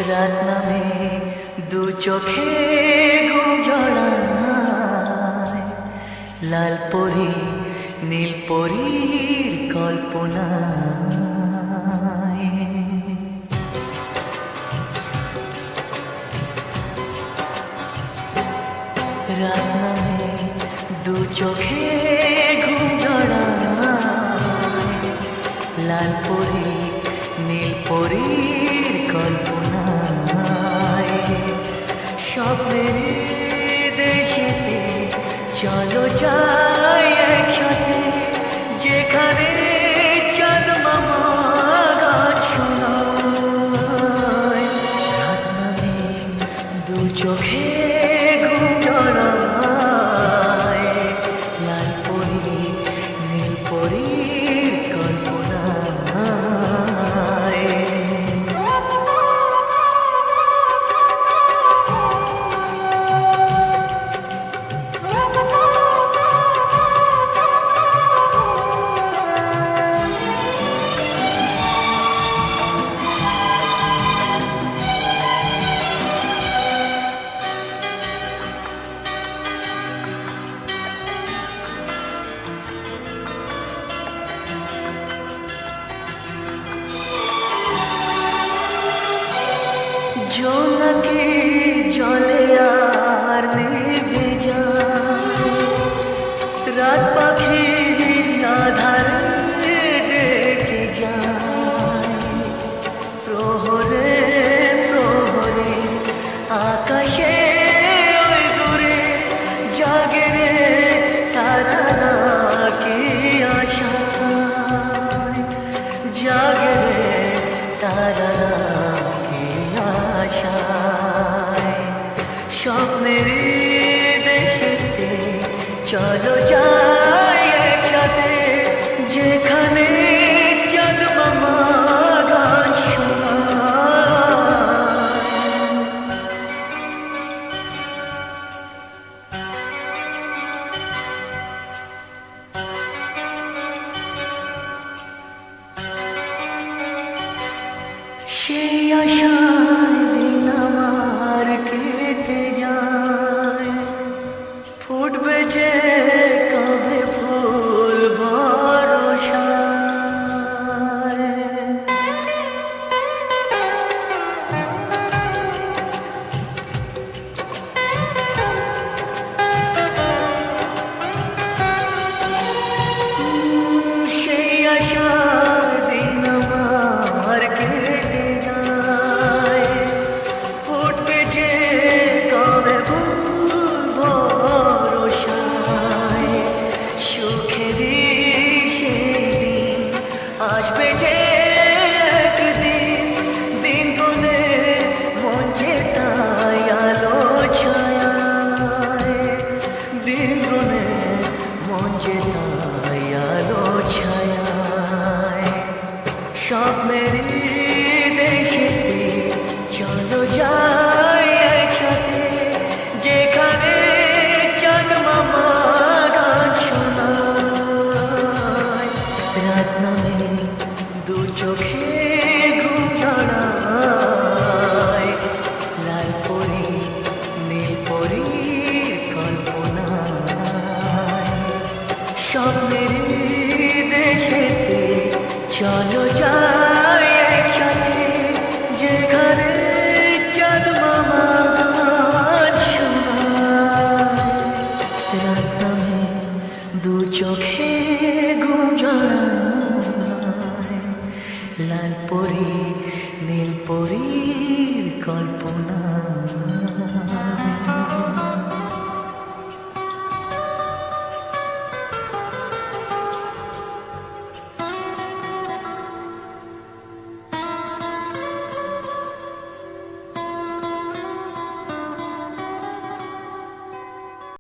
রাত নামে দু চোখে ঘুম জড়ায়, লাল পরি নীল পরীর কল্পনায়। রাত নামে দু চোখে ঘুম জড়ায়, লাল পরি নীল পরীর কল্পনায়। স্বপ্নের দেশেতে চলো যাই একসাথে, যেখানে চাঁদ মামা গান শোনায়। রাত নামে দু চোখে ঘুম জড়ায়, লাল পরি নীল পরীর কল্পনায়। জোনাকি জলে আর নিভে যায়, রাত পাখি আধারে ডেকে যায়। প্রহরে প্রহরে আকাশে ওই দূরে জাগে রে তারা নাকি আশায়, জাগে রে তারা নাকি আশায়। স্বপ্নের দেশেতে চলো যাই একসাথে, যেখানে চাঁদ মামা গান শোনায়। সেই আশায় দিন আমার কেটে যায়, ফুটবে যে কবে ফুল বর্ষায়। সেই আশায় দিন আমার কেটে যায়, ফুটবে যে কবে ফুল বর্ষায়। সুখেরই সেই দিন আসবে যে একদিন, দিন গুনে মন যে তাই আলো ছায়ায়, দিন গুনে মন যে তাই আলো ছায়ায়। স্বপ্নের দেশেতে চলো যাই একসাথে, যেখানে চাঁদ মামা গান শোনায়। রাত নামে দু চোখে ঘুম জড়ায়, লাল পরি নীল পরীর কল্পনায়। স্বপ্নের দেশেতে চলো যাই একসাথে, যেখানে চাঁদ মামা গান শোনায়। রাত নামে দু চোখে ঘুম জড়ায়, লাল পরি নীল পরীর কল্পনা।